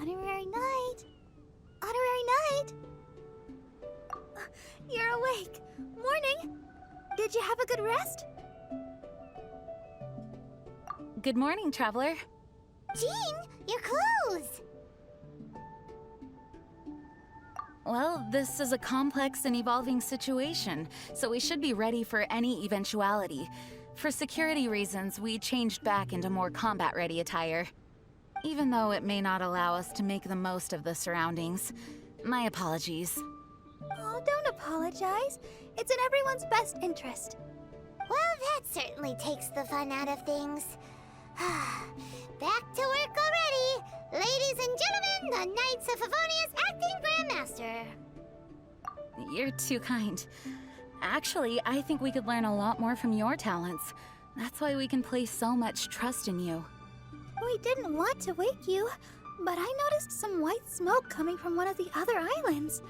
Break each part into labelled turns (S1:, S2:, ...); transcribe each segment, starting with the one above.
S1: Honorary night. Honorary night. You're awake. Morning. Did you have a good rest?
S2: Good morning, traveler.
S1: Jean, your clothes.
S2: Well, this is a complex and evolving situation, so we should be ready for any eventuality. For security reasons, we changed back into more combat-ready attire. Even though it may not allow us to make the most of the surroundings. My apologies.
S1: Oh, don't apologize. It's in everyone's best interest.
S3: Well, that certainly takes the fun out of things. Back to work already! Ladies and gentlemen, the Knights of Favonius Acting Grandmaster!
S2: You're too kind. Actually, I think we could learn a lot more from your talents. That's why we can place so much trust in you.
S1: We didn't want to wake you, but I noticed some white smoke coming from one of the other islands.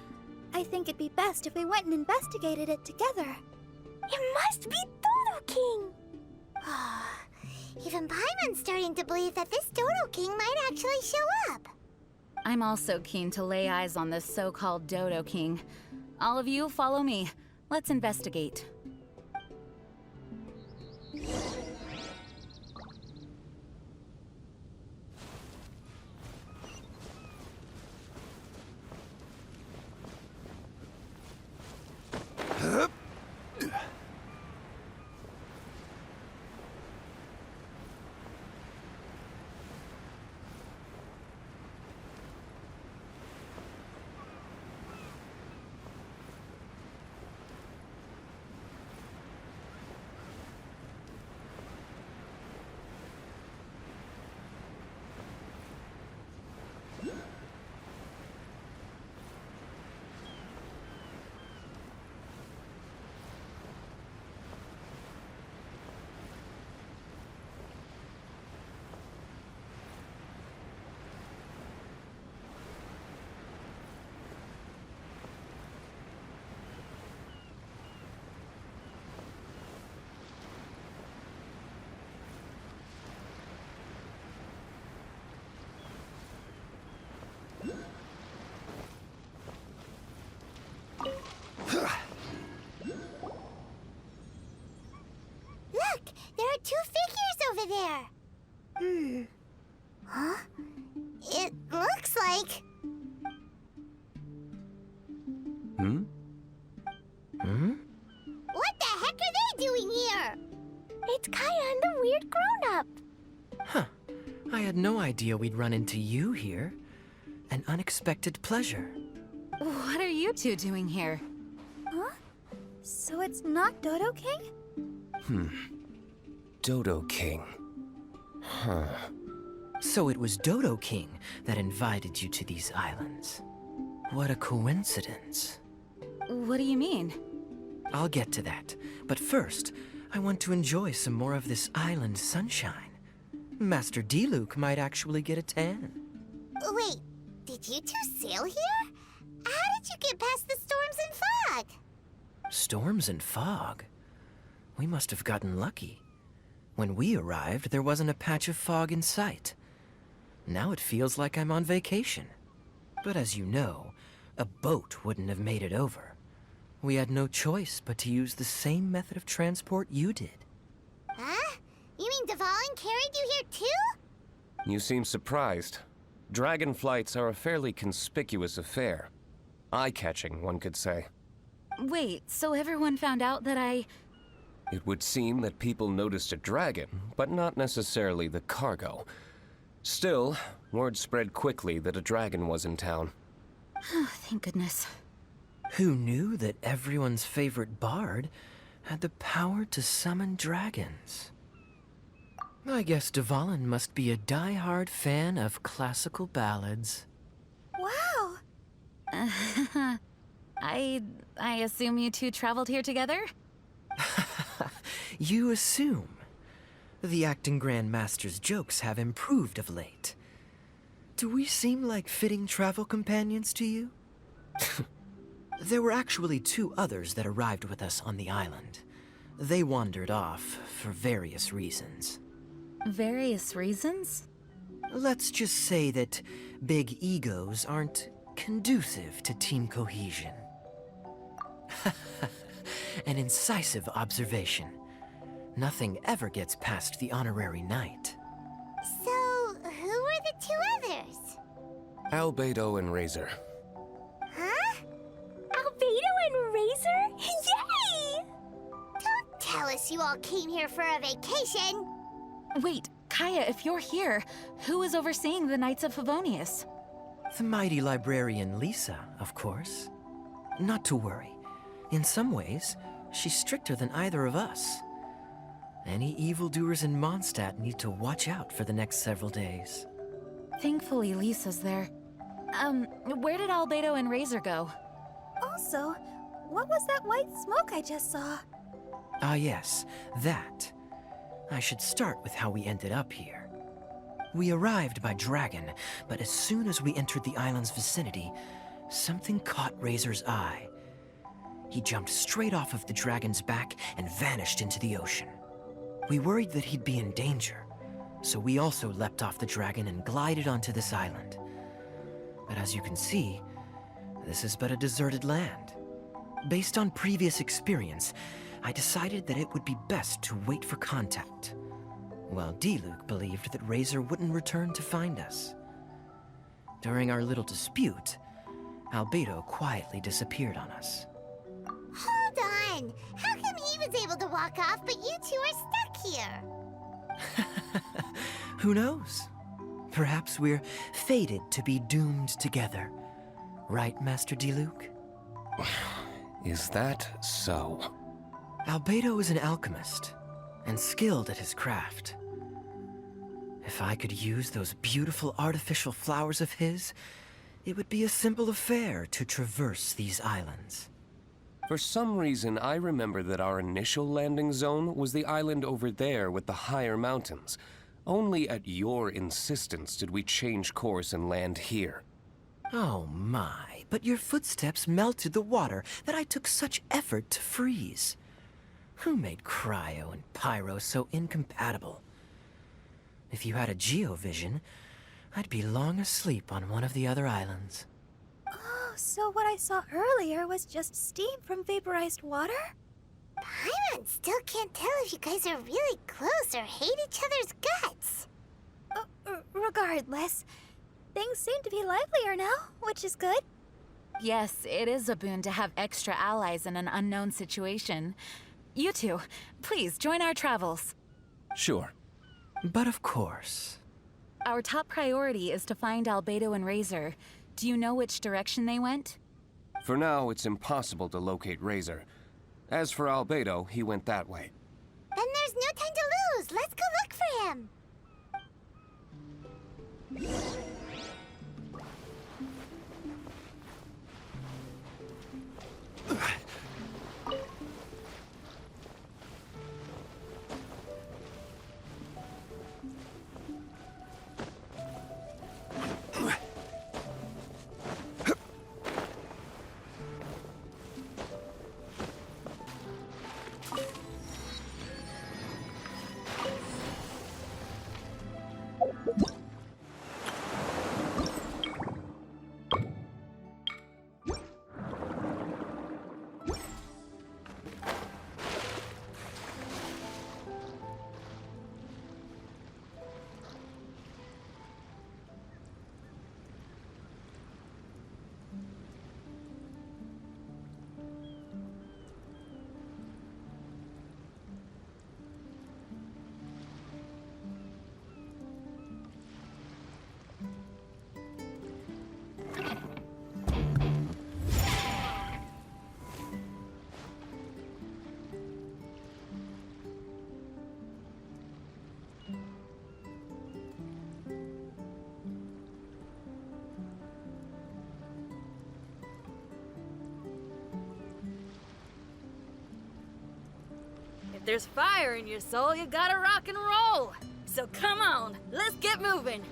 S1: I think it'd be best if we went and investigated it together.
S3: It must be Dodo King! Even Paimon's starting to believe that this Dodo King might actually show up.
S2: I'm also keen to lay eyes on this so-called Dodo King. All of you, follow me. Let's investigate.
S3: Look! There are two figures over there! Huh? It looks like... What the heck are they doing here?
S1: It's Kaya and the weird grown-up.
S4: Huh. I had no idea we'd run into you here. An unexpected pleasure.
S2: What are you two doing here?
S1: Huh? So it's not Dodo King?
S5: Dodo King. Huh.
S4: So it was Dodo King that invited you to these islands. What a coincidence.
S2: What do you mean?
S4: I'll get to that, but first, I want to enjoy some more of this island sunshine. Master D-Luke might actually get a tan.
S3: Wait, did you two sail here? How did you get past the storms and fog?
S4: Storms and fog? We must have gotten lucky. When we arrived, there wasn't a patch of fog in sight. Now it feels like I'm on vacation. But as you know, a boat wouldn't have made it over. We had no choice but to use the same method of transport you did.
S3: Huh? You mean Dvalin carried you here too?
S5: You seem surprised. Dragon flights are a fairly conspicuous affair. Eye-catching, one could say.
S2: Wait, so everyone found out that
S5: It would seem that people noticed a dragon, but not necessarily the cargo. Still, word spread quickly that a dragon was in town.
S2: Oh, thank goodness.
S4: Who knew that everyone's favorite bard had the power to summon dragons? I guess Dvalin must be a die-hard fan of classical ballads.
S1: Wow!
S2: I assume you two traveled here together?
S4: You assume. The acting Grandmaster's jokes have improved of late. Do we seem like fitting travel companions to you? There were actually two others that arrived with us on the island. They wandered off for various reasons.
S2: Various reasons?
S4: Let's just say that big egos aren't conducive to team cohesion. An incisive observation. Nothing ever gets past the honorary knight.
S3: So, who were the two others?
S5: Albedo and Razor.
S3: Huh?
S1: Albedo and Razor? Yay!
S3: Don't tell us you all came here for a vacation.
S2: Wait, Kaya, if you're here, who is overseeing the Knights of Favonius?
S4: The mighty librarian Lisa, of course. Not to worry. In some ways, she's stricter than either of us. Any evildoers in Mondstadt need to watch out for the next several days.
S2: Thankfully, Lisa's there. Where did Albedo and Razor go?
S1: Also, what was that white smoke I just saw?
S4: Ah yes, that. I should start with how we ended up here. We arrived by dragon, but as soon as we entered the island's vicinity, something caught Razor's eye. He jumped straight off of the dragon's back and vanished into the ocean. We worried that he'd be in danger, so we also leapt off the dragon and glided onto this island. But as you can see, this is but a deserted land. Based on previous experience, I decided that it would be best to wait for contact, while D-Luke believed that Razor wouldn't return to find us. During our little dispute, Albedo quietly disappeared on us.
S3: Hold on! How come he was able to walk off, but you two are stuck here?
S4: Who knows? Perhaps we're fated to be doomed together. Right, Master D-Luke?
S5: Is that so?
S4: Albedo is an alchemist, and skilled at his craft. If I could use those beautiful artificial flowers of his, it would be a simple affair to traverse these islands.
S5: For some reason, I remember that our initial landing zone was the island over there with the higher mountains. Only at your insistence did we change course and land here.
S4: Oh my, but your footsteps melted the water that I took such effort to freeze. Who made cryo and pyro so incompatible? If you had a geovision, I'd be long asleep on one of the other islands.
S1: Oh, so what I saw earlier was just steam from vaporized water?
S3: Paimon still can't tell if you guys are really close or hate each other's guts.
S1: Regardless, things seem to be livelier now, which is good.
S2: Yes, it is a boon to have extra allies in an unknown situation. You two, please join our travels.
S5: Sure.
S4: But of course.
S2: Our top priority is to find Albedo and Razor. Do you know which direction they went?
S5: For now, it's impossible to locate Razor. As for Albedo, he went that way.
S3: Then there's no time to lose. Let's go look for him.
S6: If there's fire in your soul, you gotta rock and roll. So come on, let's get moving.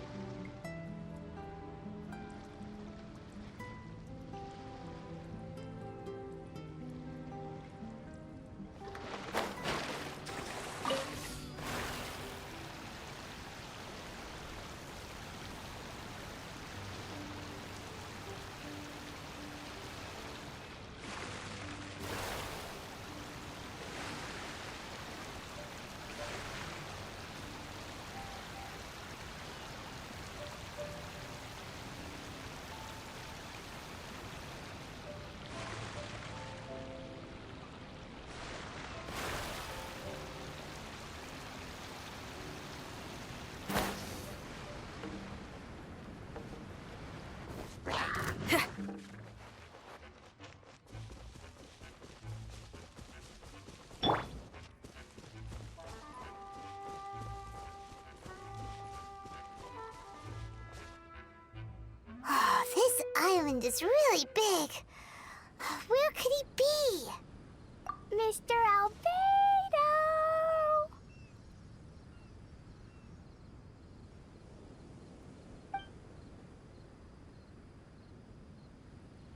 S3: island is really big. Where could he be? Mr. Albedo!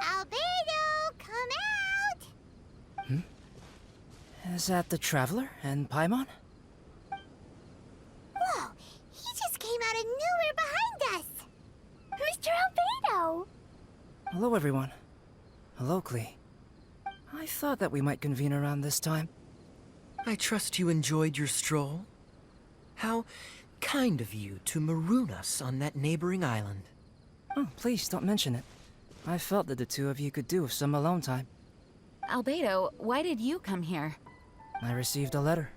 S3: Albedo, come out!
S7: Is that the Traveler and Paimon?
S3: Whoa, he just came out of nowhere behind us! Mr. Albedo!
S7: Hello, everyone. Hello, Klee. I thought that we might convene around this time.
S4: I trust you enjoyed your stroll. How kind of you to maroon us on that neighboring island.
S7: Oh, please don't mention it. I felt that the two of you could do with some alone time.
S2: Albedo, why did you come here?
S7: I received a letter.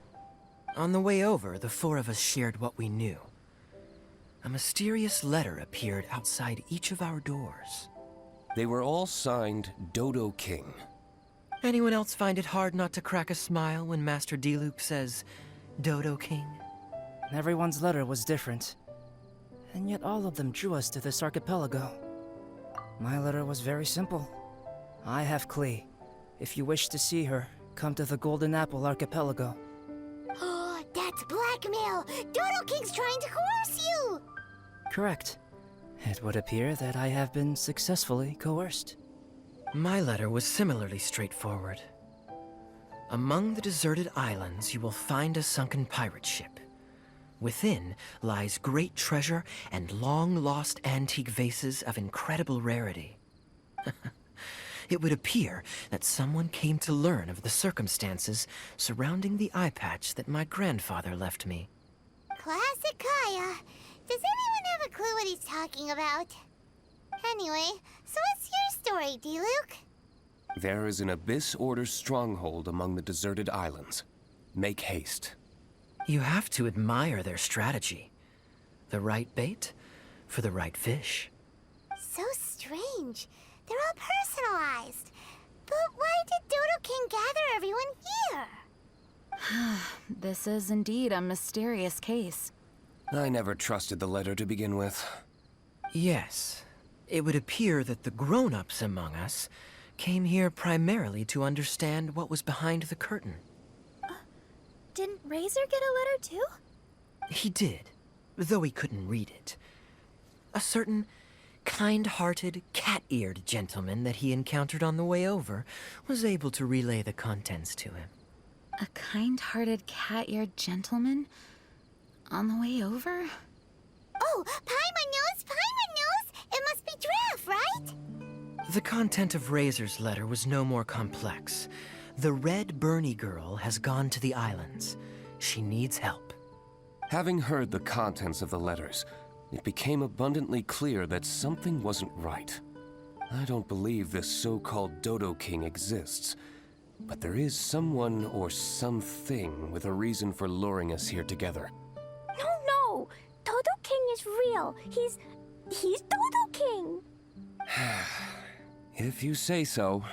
S4: On the way over, the four of us shared what we knew. A mysterious letter appeared outside each of our doors.
S5: They were all signed Dodo King.
S4: Anyone else find it hard not to crack a smile when Master Diluc says, Dodo King?
S7: Everyone's letter was different. And yet all of them drew us to this archipelago. My letter was very simple. I have Klee. If you wish to see her, come to the Golden Apple Archipelago.
S3: Oh, that's blackmail! Dodo King's trying to coerce you!
S7: Correct. It would appear that I have been successfully coerced.
S4: My letter was similarly straightforward. Among the deserted islands, you will find a sunken pirate ship. Within lies great treasure and long-lost antique vases of incredible rarity. It would appear that someone came to learn of the circumstances surrounding the eye patch that my grandfather left me.
S3: Classic Kaya. Does anyone have a clue what he's talking about? Anyway, so what's your story, Diluc?
S5: There is an Abyss Order stronghold among the deserted islands. Make haste.
S4: You have to admire their strategy. The right bait for the right fish.
S3: So strange. They're all personalized. But why did Dodo King gather everyone here?
S2: This is indeed a mysterious case.
S5: I never trusted the letter to begin with.
S4: Yes. It would appear that the grown-ups among us came here primarily to understand what was behind the curtain.
S1: Didn't Razor get a letter too?
S4: He did, though he couldn't read it. A certain kind-hearted, cat-eared gentleman that he encountered on the way over was able to relay the contents to him.
S2: A kind-hearted, cat-eared gentleman? On the way over?
S3: Oh, Paimon knows! Paimon knows! It must be Giraffe, right?
S4: The content of Razor's letter was no more complex. The Red Bernie girl has gone to the islands. She needs help.
S5: Having heard the contents of the letters, it became abundantly clear that something wasn't right. I don't believe this so-called Dodo King exists, but there is someone or something with a reason for luring us here together.
S3: No! Dodo King is real. He's Dodo King.
S5: If you say so.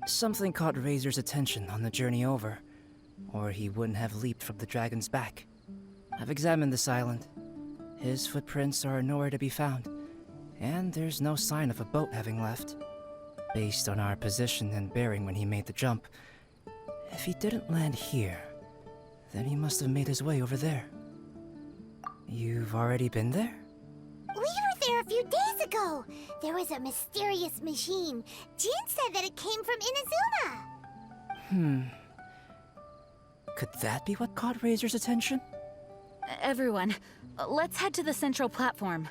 S7: Something caught Razor's attention on the journey over, or he wouldn't have leaped from the dragon's back. I've examined this island. His footprints are nowhere to be found, and there's no sign of a boat having left. Based on our position and bearing when he made the jump, if he didn't land here, then he must have made his way over there. You've already been there?
S3: We were there a few days ago. There was a mysterious machine. Jin said that it came from Inazuma.
S7: Could that be what caught Razor's attention?
S2: Everyone, let's head to the central platform.